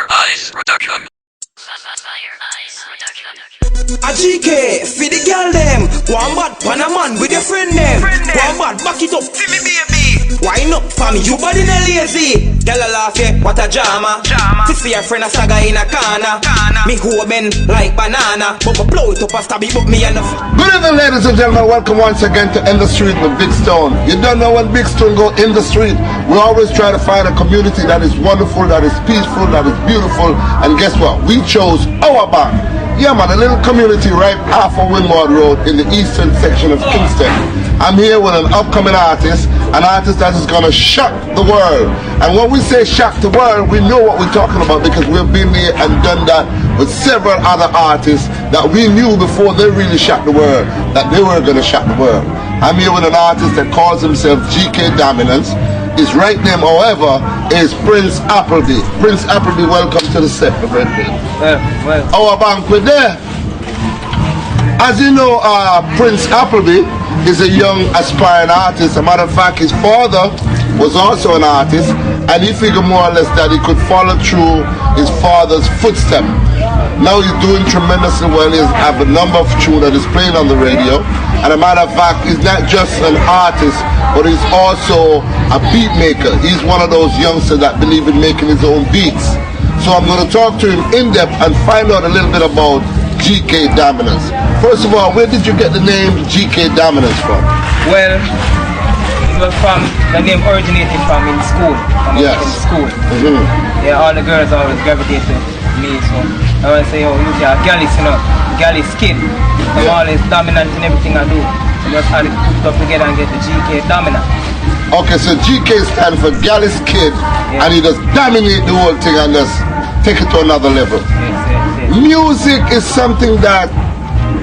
Eyes Production. A GK, feed the girl them. One bad Panaman with your friend them. One bad back it up, see me baby. Wine up for me, you body not lazy. Girl a laugh yeah, what a drama. To see a friend a saga in a corner. Me who bend like banana, but me blow it up and stab it up me enough. Good evening, ladies and gentlemen. Welcome once again to In the Street with Big Stone. You don't know when Big Stone go in the street. We always try to find a community that is wonderful, that is peaceful, that is beautiful. And guess what? We chose our band. Yeah man, a little community right off of Windward Road in the eastern section of Kingston. I'm here with an upcoming artist that is gonna shock the world. And when we say shock the world, we know what we're talking about because we've been there and done that with several other artists that we knew before they really shocked the world, that they were gonna shock the world. I'm here with an artist that calls himself GK Daminant. His right name, however, is Prince APPLEBY. Prince APPLEBY, welcome to the set, my friend. Well. Our banquet there. As you know, Prince APPLEBY is a young aspiring artist. As a matter of fact, his father was also an artist, and he figured more or less that he could follow through his father's footsteps. Now he's doing tremendously well. He has a number of tunes that is playing on the radio. And a matter of fact, he's not just an artist, but he's also a beat maker. He's one of those youngsters that believe in making his own beats. So I'm going to talk to him in depth and find out a little bit about GK Daminant. First of all, where did you get the name GK Daminant from? Well, it was from, the name originated from in school. Yes. In school. Yeah, all the girls always gravitate to me, so I always say, oh, you're a gallus, you know, gallus kid. I'm always dominant in everything I do. So just had to put it up together and get the GK Daminant. Okay, so GK stands for gallus kid, and he just dominate the whole thing and just take it to another level. Yes. Music is something that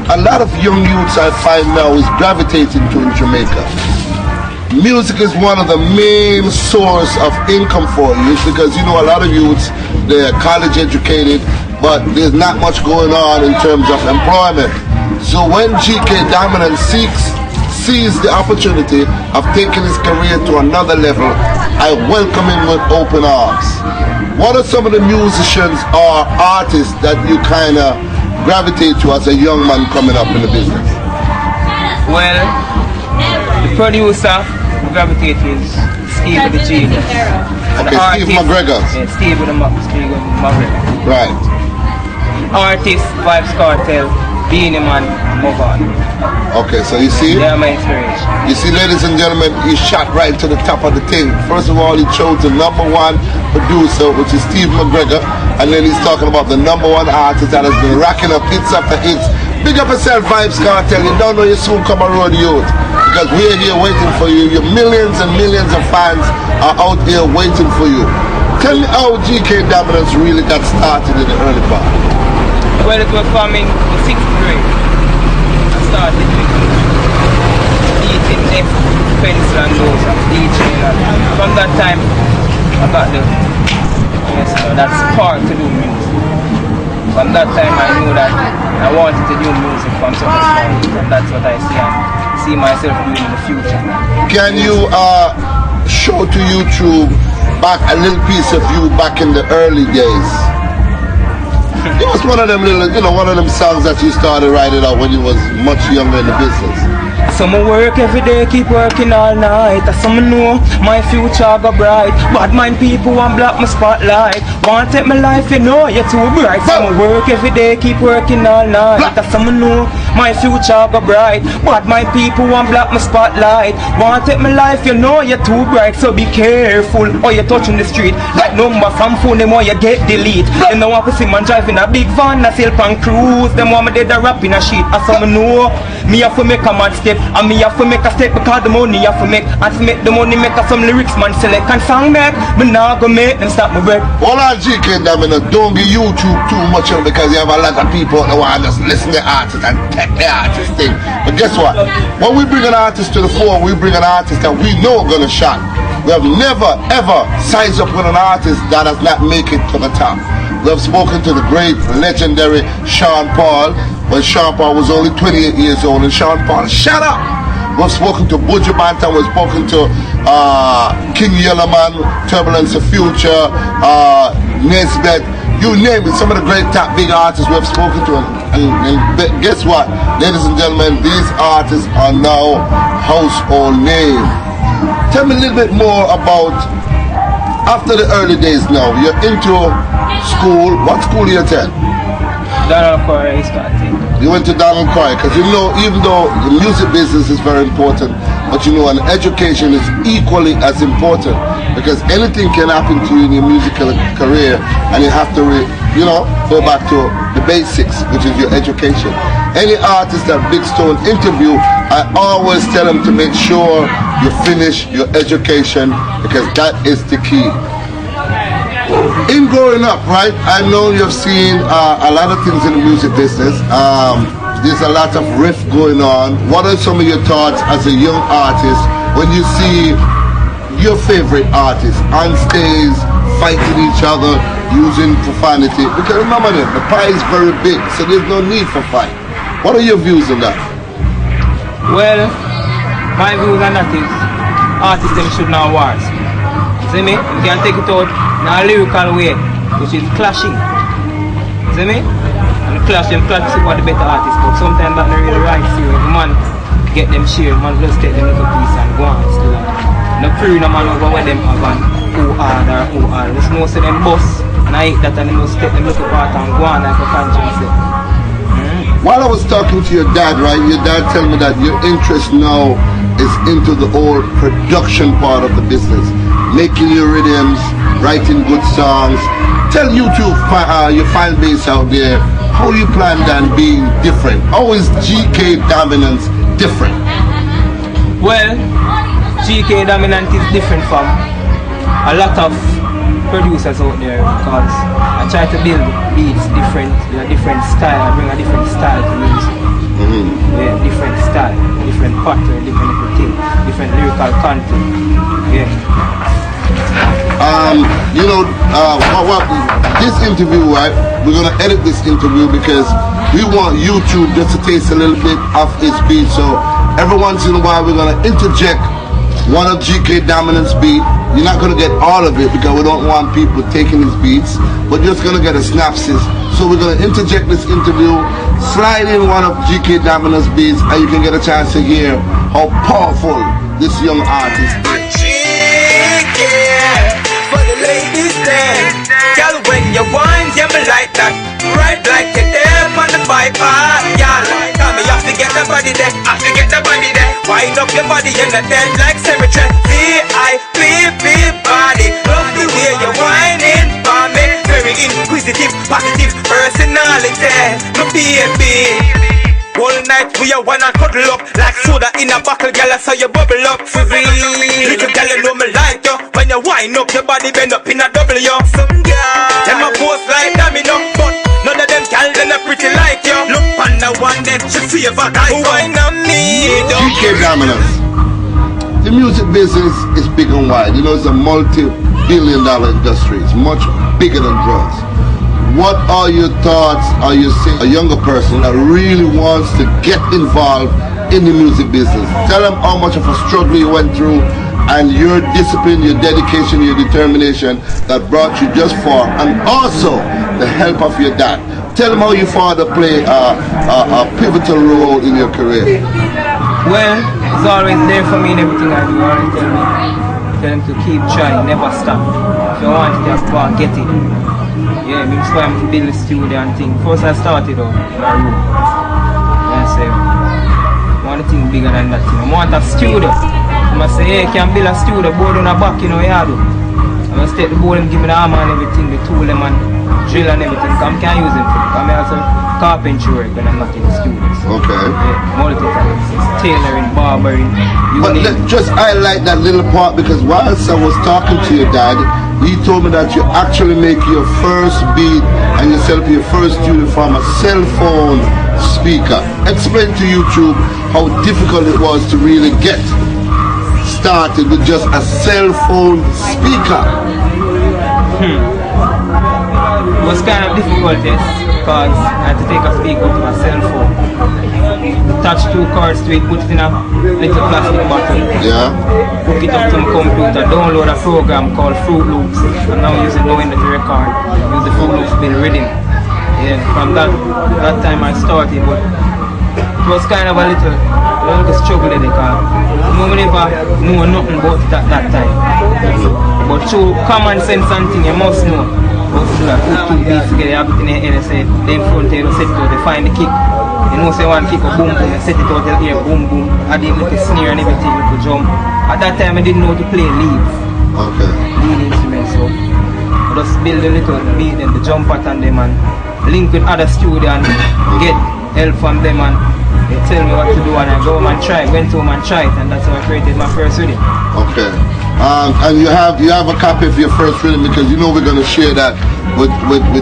a lot of young youths I find now is gravitating to in Jamaica. Music is one of the main source of income for youth because you know a lot of youths, they're college educated, but there's not much going on in terms of employment. So when GK Daminant sees the opportunity of taking his career to another level, I welcome him with open arms. What are some of the musicians or artists that you kind of gravitate to as a young man coming up in the business? Well, the producer who gravitate to is Steve with the G. Okay, Steve McGregor. Yeah, Steve with the McGregor. Right. Artist, Vibes Cartel, Beanie Man, move on. Okay, so you see? Yeah, my inspiration. You see, ladies and gentlemen, he shot right to the top of the thing. First of all, he chose the #1 producer, which is Steve McGregor, and then he's talking about the #1 artist that has been racking up hits after hits. Big up yourself, Vibes Cartel. You don't know you soon come around youth, because we're here waiting for you. Your millions and millions of fans are out here waiting for you. Tell me how GK Daminant really got started in the early part. Well, it was from in 6th grade. I started eating F, pencil and those and DJing. And from that time, I got that spark to do music. From that time, I knew that I wanted to do music from so much time, and that's what I see myself doing in the future. Can you show to YouTube back a little piece of you back in the early days? It was one of them little, one of them songs that you started writing out when you was much younger in the business. Some work every day, keep working all night. Some know my future go bright. Bad mind people want block my spotlight. Want take my life, you're too bright. Some work every day, keep working all night. Some know my future go bright. Bad mind people want block my spotlight. Want take my life, you're too bright. So be careful, or you're touching the street. Like number from phone, them or you get delete. You know want to see man driving a big van, a sail pan cruise. Them want me dead a rap in a sheet. As some know, me have to make a mad step. And me have to make a step because the money have to make. And to make the money, make some lyrics man select and song make. Me not gonna make them stop my breath. All our GK Daminant, don't be YouTube too much because you have a lot of people that want to just listen to the artist and take the artist thing. But guess what? When we bring an artist to the fore, we bring an artist that we know is gonna shine. We have never ever sized up with an artist that has not make it to the top. We have spoken to the great, legendary Sean Paul when Sean Paul was only 28 years old, and Sean Paul shut up. We've spoken to Buju Banton, we've spoken to King Yellowman, Turbulence of Future, Nesbeth, you name it, some of the great top big artists we've spoken to. And guess what, ladies and gentlemen, these artists are now household names. Tell me a little bit more about, after the early days now, you're into school. What school do you attend? Donald Corey started. You went to Donald Corey, because you know, even though the music business is very important, but you know, an education is equally as important, because anything can happen to you in your musical career, and you have to, go back to the basics, which is your education. Any artist that Big Stone interview, I always tell them to make sure you finish your education, because that is the key. In growing up, right, I know you've seen a lot of things in the music business. There's a lot of riff going on. What are some of your thoughts as a young artist when you see your favorite artists on stage fighting each other, using profanity? Because remember that the pie is very big, so there's no need for fight. What are your views on that? Well, my views on that is artists them should not wars. See me? You can take it out in a lyrical way, which is clashing. See me? And clash what the better artists, but sometimes that not really right for you. If man get them share, man just take them little piece and go on still. No free no man over where them have and who are. Just know say them boss and I hate that and they must take them little part and go on like a conscience. While I was talking to your dad, right, your dad told me that your interest now is into the whole production part of the business, making your rhythms, writing good songs. Tell YouTube, your fan base out there, how you plan on being different. How is GK Daminant different? Well, GK Daminant is different from a lot of producers out there, because I try to build beats different, with a different style. I bring a different style to music. Yeah, different style, different pattern, different everything, different lyrical content. Yeah. This interview, right, we're gonna edit this interview because we want YouTube just to taste a little bit of its beat. So every once in a while we're gonna interject one of GK Daminant's beat. You're not gonna get all of it because we don't want people taking his beats, but you're just gonna get a synopsis. So we're gonna interject this interview, slide in one of GK Daminant's beats, and you can get a chance to hear how powerful this young artist is. GK, for the ladies there. Girl, when you whine, yeah, me like that. Right like you're there on the bypass, y'all. Tell me you have to get the body there, have to get the body there. Wind up your body in the dead like cemetery. VIP body, love the way you're whining for me. Very inquisitive, positive personality, no baby. Whole night we are wanna cuddle up like soda in a bottle, girl. I saw you bubble up for real. Little girl, you know me like you. When you wind up, your body bend up in a double you. Some girl, them a post like Daminant, but none of them girl them a pretty like you. Look on the one that she favor guy. Wine on me, GK Daminant. The music business is big and wide. You know, it's a multi-billion-dollar industry. It's much bigger than drugs. What are your thoughts? Are you seeing a younger person that really wants to get involved in the music business? Tell them how much of a struggle you went through and your discipline, your dedication, your determination that brought you just far, and also the help of your dad. Tell them how your father played a pivotal role in your career. Well, it's always there for me in everything I do. Always tell them to keep trying, never stop. If you want it, just go and get it. Yeah, that's why I'm to build the studio and thing. First I started out in a room. I say, I want a thing bigger than that thing. I want a studio. I say, hey, can build a studio, board on a back, you know, yeah, do. I must take the board and give me the hammer and everything, the tool them and drill and everything. I can't use them for it. I'm also carpentry work when I'm not in the studios. Okay. Yeah, multi-talents, tailoring, barbering. But just highlight that little part, because whilst I was talking to your dad, he told me that you actually make your first beat and you set up your first studio from a cell phone speaker. Explain to YouTube how difficult it was to really get started with just a cell phone speaker. It was kind of difficult, yes, because I had to take a speaker to my cell phone. attach 2 cards to it, put it in a little plastic bottle. Yeah. Hook it up to my computer, download a program called Fruit Loops, and now using knowing the record. Use the Fruit Loops build rhythm. Yeah, from that time I started, but it was kind of a little struggle there because I never know nothing about it at that time. But through common sense and thing, you must know. But to put 2 beats together, everything in the head, say, then front here, set it out, they find the kick. You know, say one kick a boom boom, you set it out here, boom boom. I did little snare and everything, little drum. At that time I didn't know to play leads. Okay. Lead instruments, so I just build a little beat and the drum pattern them and link with other studio and get help from them and they tell me what to do and I go home and try, went home and tried, and that's how I created my first rhythm. Okay. And you have a copy of your first rhythm because you know we're gonna share that with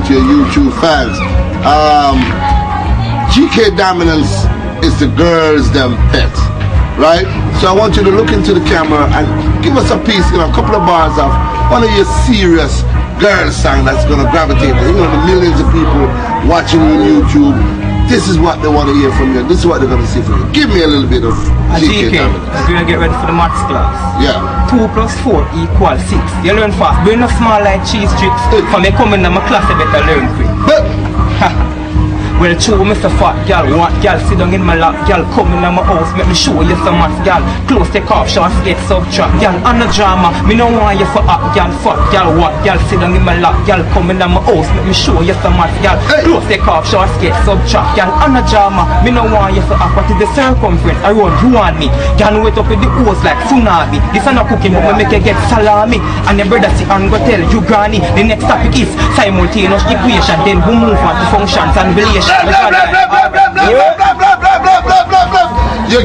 your YouTube fans. GK Daminant is the girls them pet, right? So I want you to look into the camera and give us a piece, a couple of bars of one of your serious girl song that's gonna gravitate. You know, the millions of people watching you on YouTube. This is what they want to hear from you. This is what they're gonna see from you. Give me a little bit of GK Daminant. We're gonna get ready for the maths class. Yeah. 2 + 4 = 6. You learn fast. We're not small like cheese strips. For me coming in my class, I better learn quick. Well, true, Mr. Fat Gal, what gal sit down in my lap, gal come in my house, make me show you some maths, gal. Close take off, shots get subtract, gal. On the drama, me no want you for up, gal. Fat gal, what gal sit down in my lap, gal come in my house, make me show you some maths, gal. Close take off, shots get subtract, gal. On the drama, me no want you for up. What is the circumference around you and me? Gal wait up in the house like tsunami. This is not cooking, but me make you get salami. And your brother sit and go tell you granny. The next topic is simultaneous equation, then we move on to functions and relations. You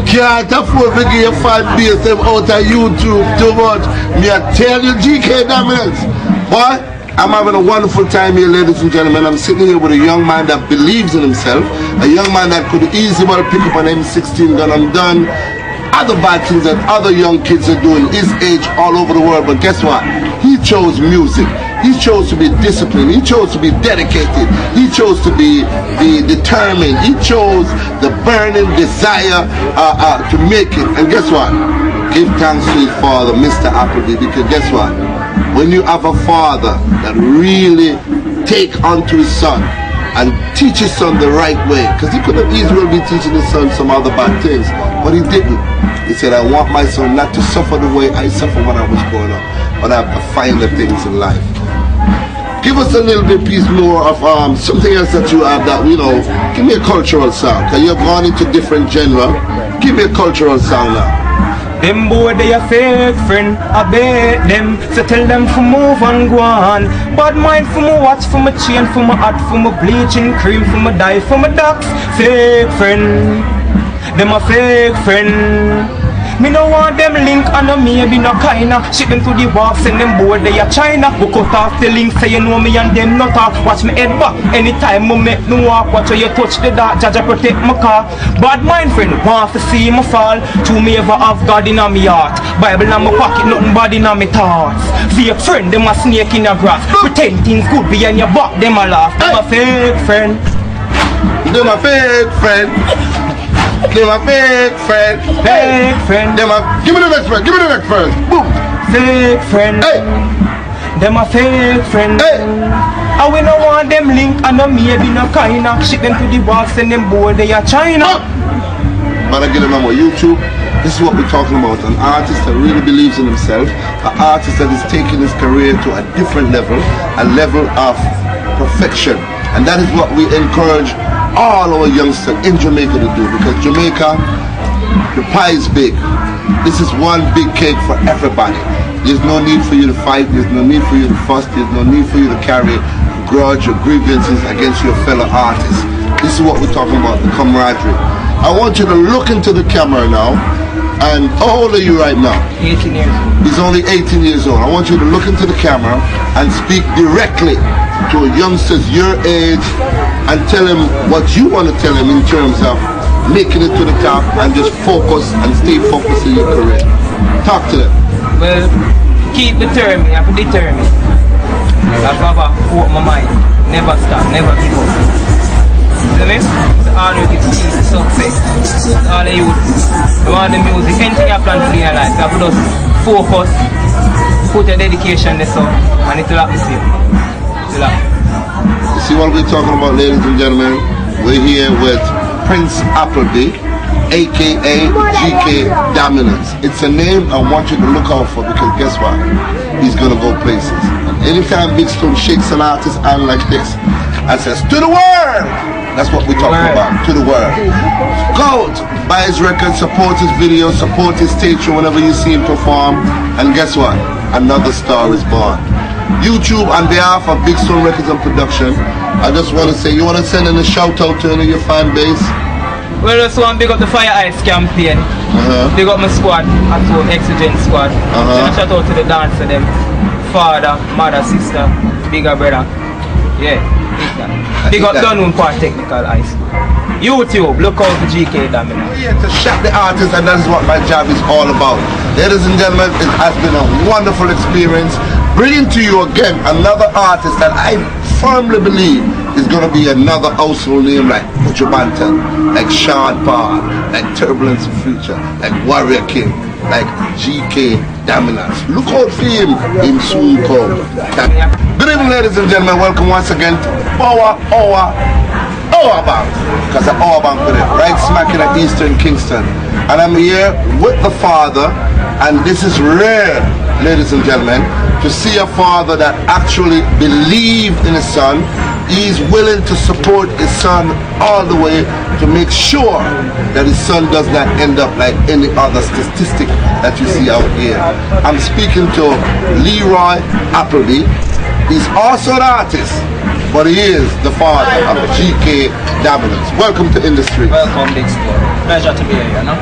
can't afford to get your fan base them out of YouTube too much. Me I tell you, GK Daminant. Boy, I'm having a wonderful time here, ladies and gentlemen. I'm sitting here with a young man that believes in himself, a young man that could easily well pick up an M16 gun and done other bad things that other young kids are doing his age all over the world. But guess what? He chose music. He chose to be disciplined. He chose to be dedicated. He chose to be determined. He chose the burning desire to make it. And guess what? Give thanks to his father, Mr. Appleby, because guess what? When you have a father that really take onto his son and teach his son the right way, because he could have easily be teaching his son some other bad things, but he didn't. He said, I want my son not to suffer the way I suffered when I was growing up, but I have to find the things in life. Give us a little bit piece more of something else that you have that, give me a cultural song, because you've gone into different genre. Give me a cultural song now. Them boy they a fake friend, I bet them. So tell them for move and go on. Bad mind for my watch, for my chain, for my hat, for my bleaching cream, for my dye, for my ducks. Fake friend, them a fake friend. Me no want them link and no maybe no kinda. Ship them to the wharf, send them board they a China. We cut off the link, say you know me and them not talk. Watch me head back, anytime I make me walk. Watch how you touch the dark, Jaja protect my car. Bad mind friend, want to see me fall. To me ever have God in my heart. Bible in my pocket, nothing bad in my thoughts. Fake friend, them a snake in the grass. Pretend things good behind your back, them a laugh. Them a fake friend. Them a fake friend. Them a fake friend. Fake friend. Them a, give me the next friend. Give me the next friend. Boom. Fake friend. Hey. Them a fake friend. Hey. And we no want them link and no maybe no kinda. Ship them to the wall, send them board they a China. But I get them on YouTube. This is what we're talking about. An artist that really believes in himself. An artist that is taking his career to a different level. A level of perfection. And that is what we encourage all our youngsters in Jamaica to do, because Jamaica, the pie is big. This is one big cake for everybody. There's no need for you to fight, there's no need for you to fuss, there's no need for you to carry grudge or grievances against your fellow artists. This is what we're talking about, the camaraderie. I want you to look into the camera now, and how old are you right now? 18 years old. He's only 18 years old. I want you to look into the camera and speak directly to youngsters your age and tell him what you want to tell him in terms of making it to the top and just focus and stay focused in your career. Talk to them. Well, keep determined, I have to determine. I've never put my mind. Never stop, never give up. See me? So all you get peace, success. All the youth. You want the music, anything you plan for in your life, you have to just focus, put your dedication there so, and it will happen to you. It will happen. You see what we're talking about, ladies and gentlemen? We're here with Prince Appleby, aka GK Daminant. It's a name I want you to look out for, because guess what? He's gonna go places. And anytime Big Stone shakes an artist's hand like this and says, "To the world!" That's what we're talking about, to the world. Go out, buy his record, support his videos, support his stage show whenever you see him perform. And guess what? Another star is born. YouTube, on behalf of Big Stone Records and Production, I just want to say, you want to send in a shout out to any of your fan base? Well, I just want to big up the Fire Ice campaign. Big up my squad, also Exigent squad. Then I shout out to the dancer, them father, mother, sister, bigger brother. Yeah, big up Dunwood Park Technical Ice. YouTube, look out for GK Daminant. We're here to shout the artist, and that is what my job is all about. Ladies and gentlemen, it has been a wonderful experience bringing to you again another artist that I firmly believe is going to be another household name, like Buju Banton, like Sean Paul, like Turbulence of Future, like Warrior King, like GK Daminant. Look out for him soon come. Good evening, ladies and gentlemen. Welcome once again to Power Bank, because I'm Power Bank with it, right smack in at Eastern Kingston. And I'm here with the father, and this is rare, ladies and gentlemen, to see a father that actually believed in his son. He's willing to support his son all the way to make sure that his son does not end up like any other statistic that you see out here. I'm speaking to Leroy Appleby. He's also an artist, but he is the father of GK Daminant. Welcome to industry. Welcome, Big Stone. Pleasure to be here, you know?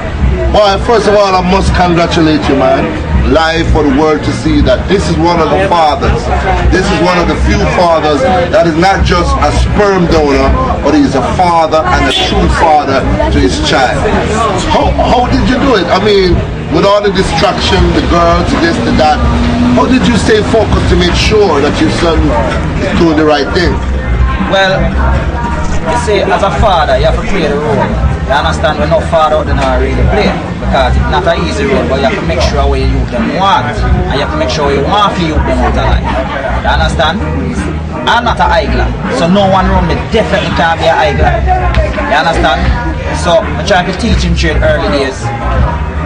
Well, first of all, I must congratulate you, man. Live for the world to see that this is one of the fathers. This is one of the few fathers that is not just a sperm donor, but he's a father and a true father to his child. How did you do it? I mean, with all the distraction, the girls, this, the that, how did you stay focused to make sure that your son is doing the right thing? Well, you see, as a father, you have to play the role. You understand, when no father out there not really play, because it's not an easy role, but you have to make sure where you youth them want, and you have to make sure you want to youth them out of life. You understand? I'm not an idler, so no one around me definitely can't be an idler. You understand? So I try to teach him trade early days,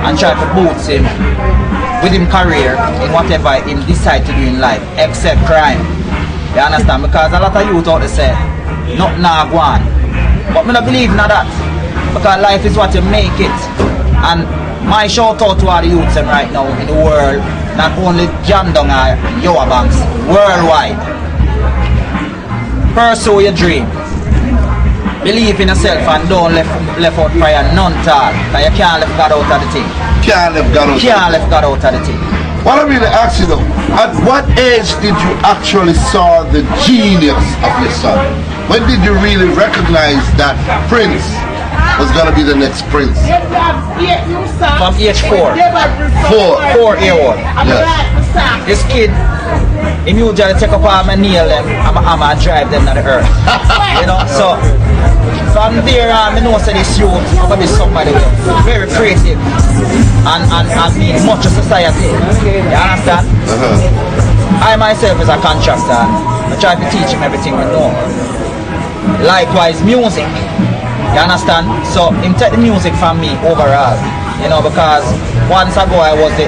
and try to boost him with him career in whatever he decide to do in life, except crime. You understand? Because a lot of youth out there say, nothing now go on. But I don't believe in that. Because life is what you make it. And my shout out to all the youths right now in the world, not only Jandong or Yowa Banks, worldwide. Pursue your dream. Believe in yourself and don't left out prayer none at all. Because you can't leave God out of the thing. Can't leave God out of the thing. What I really ask you though, at what age did you actually saw the genius of your son? When did you really recognize that Prince was gonna be the next Prince? From age 4. 4-year-old. Yes. This kid, he usually take up arm and nail them, I'm gonna drive them to the earth. You know, so from there on, I know that this youth is gonna be somebody very creative and mean much of society. You understand? I myself is a contractor and I try to teach him everything we know. Likewise, music. You understand? So him take the music from me overall. You know, because once ago I was the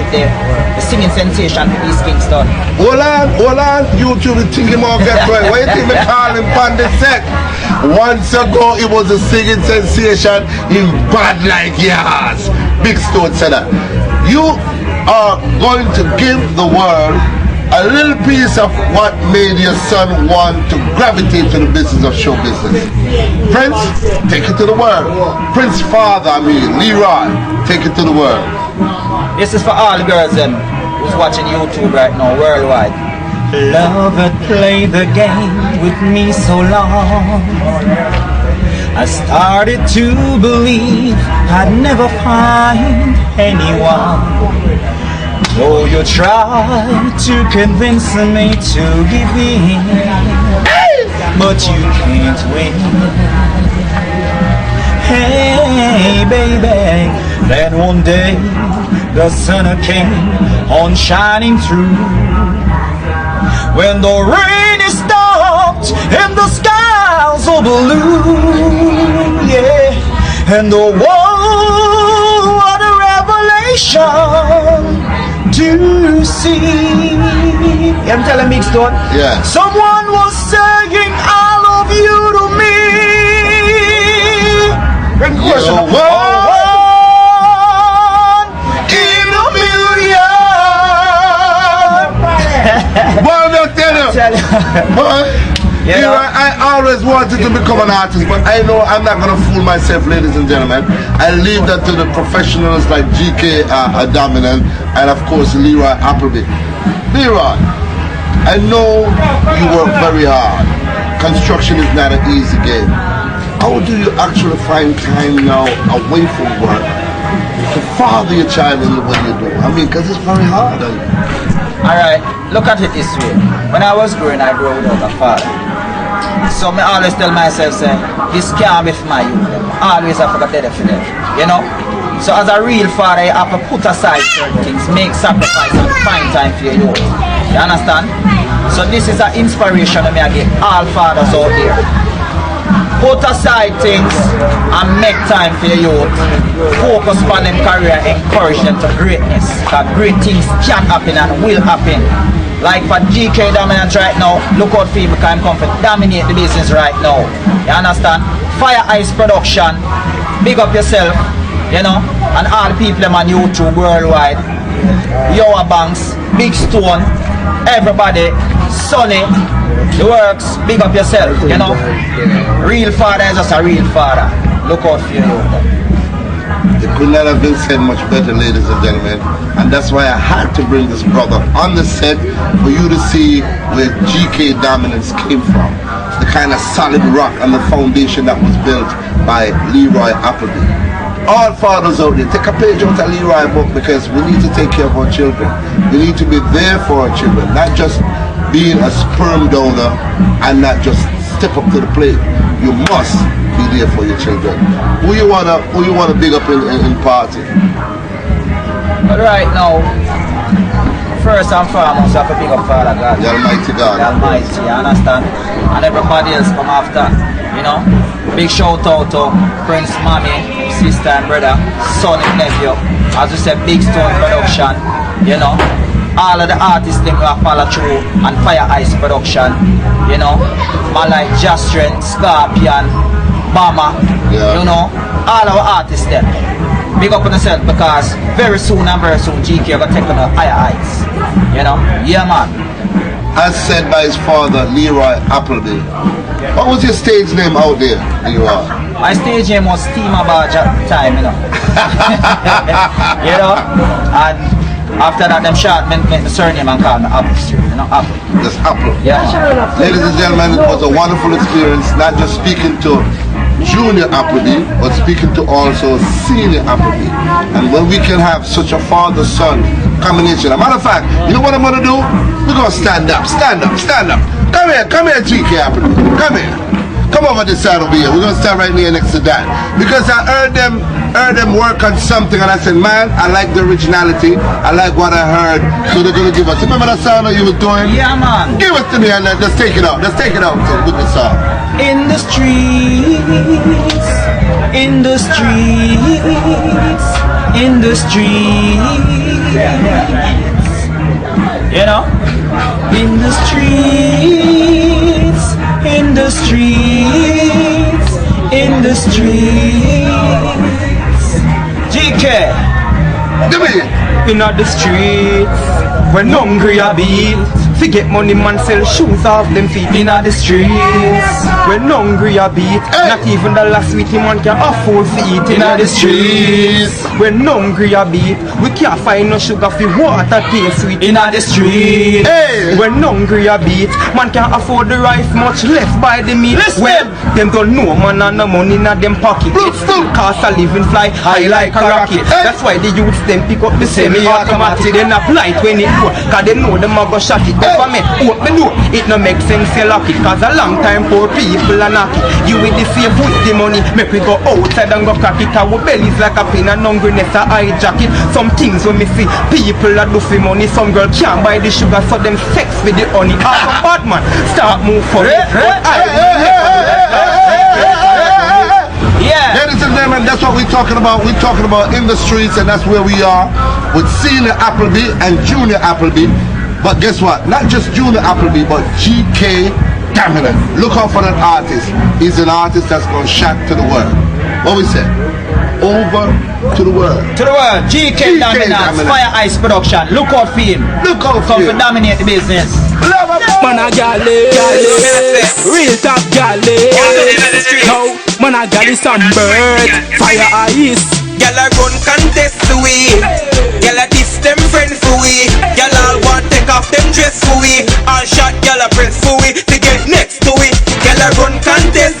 singing sensation for East Kingston. Hold on, YouTube is thinking more get right. Why you think me call him Pandit Sec? Once ago he was a singing sensation, he bad like yours. Big Stone said that. You are going to give the world a little piece of what made your son want to gravitate to the business of show business. Prince, take it to the world. Prince father, Leroy, take it to the world. This is for all the girls who's watching YouTube right now, worldwide. Love had played the game with me so long, I started to believe I'd never find anyone. Though you tried to convince me to give in, but you can't win. Hey baby, then one day the sun came on shining through. When the rain is stopped and the skies are blue, yeah, and the world what a revelation to see. I'm telling KINGSTON. Yeah. Someone was saying I love you to me. One in a million. Well, I'll tell you. You know? I always wanted to become an artist, but I know I'm not going to fool myself, ladies and gentlemen. I leave that to the professionals like GK Daminant and of course Leroy Appleby. Leroy, I know you work very hard. Construction is not an easy game. How do you actually find time now away from work to father your child in the way you do? I mean, because it's very hard. Alright, look at it this way. When I was growing, I grew without a father. So I always tell myself, say, this can't be for my youth. Always have to get there for them, you know? So as a real father, you have to put aside certain things, make sacrifice and find time for your youth. You understand? So this is an inspiration that I give all fathers out there. Put aside things and make time for your youth. Focus on them career, encourage them to greatness. Because great things can happen and will happen. Like for GK Daminant right now, look out for him because I'm come to dominate the business right now. You understand? Fire Ice Production, big up yourself, you know, and all the people on YouTube worldwide. Yowa Banks, Big Stone, everybody, Sonny, the works, big up yourself, you know. Real father is just a real father. Look out for you. It could not have been said much better, ladies and gentlemen. And that's why I had to bring this brother on the set for you to see where GK Daminant came from. The kind of solid rock and the foundation that was built by Leroy Appleby. All fathers out there, take a page out of Leroy book because we need to take care of our children. We need to be there for our children, not just being a sperm donor and not just step up to the plate. You must be there for your children. Who you wanna big up in party? But right now, first and foremost, I have to big up Father God. The Almighty God. The Almighty, you understand? And everybody else come after, you know? Big shout out to Prince, Mommy, sister and brother, son and nephew. As we said, Big Stone Production, you know? All of the artists them who follow through and Fire Ice Production, you know? Man like Jastren, Scorpion, Bama, yeah. You know? All our artists them. Big up on yourself because very soon GK will take on the higher heights. You know? Yeah man. As said by his father, Leroy Appleby. What was your stage name out there, Leroy? My stage name was Steamer Barge at the time, you know. You know? And after that them shot me the surname and called me Apple Street, you know, Apple. Just Apple. Yeah. Ladies and gentlemen, it was a wonderful experience, not just speaking to Junior Appleby, but speaking to also Senior Appleby. And when we can have such a father-son combination. As a matter of fact, you know what I'm gonna do? We're gonna stand up. Come here, GK Appleby. Come here. Come over this side over here. We're gonna stand right here next to that. Because I heard them work on something and I said, man, I like the originality. I like what I heard. So they're gonna give us. Remember that sound that you were doing? Yeah man. Give it to me and let's take it out. Let's take it out. So good the song. In the streets, in the streets, in the streets, you know, in the streets, in the streets, in the streets. GK, Give me it. In the streets, when hungry I beat. Forget money man sell shoes off them feet in the streets. When hungry I beat, not even the last sweetie man can afford to eat in the streets. When hungry I beat, we can't find no sugar for water taste sweet in the streets. Hey. When hungry I beat, man can't afford the rice much left by the meat. Well, them don't know man and no money in them pocket. It's still cost a living fly high like a rocket. That's why the youths them pick up the semi-automatic. Then apply it when it go, cause they know them a go shot it. for me. Open door, it no make sense you lock it. Cause a long time poor people are knock it. You with the save with the money, make we go outside and go crack it. Our bellies like a pin and hungriness a hijack it. Some things when me see people that do for money. Some girl can't buy the sugar so them sex with the honey. All the bad man start move for it. Yeah. Ladies and gentlemen, that's what we're talking about. We're talking about in the streets, and that's where we are with Senior Appleby and Junior Appleby. But guess what? Not just Junior Appleby, but GK Daminant. Look out for that artist. He's an artist that's going to shock to the world. What we say? Over to the world. To the world. GK Daminant. Fire Ice Production. Look out for him. Look out for Come him. to dominate the business. Man a galley, real top galley. Now, man a galley some bird, fire ice. Gyal a run contest to we. Gyal a diss them friends for we. Gyal all want take off them dress for we. All shot gyal a press for we to get next to we. Gyal a run contest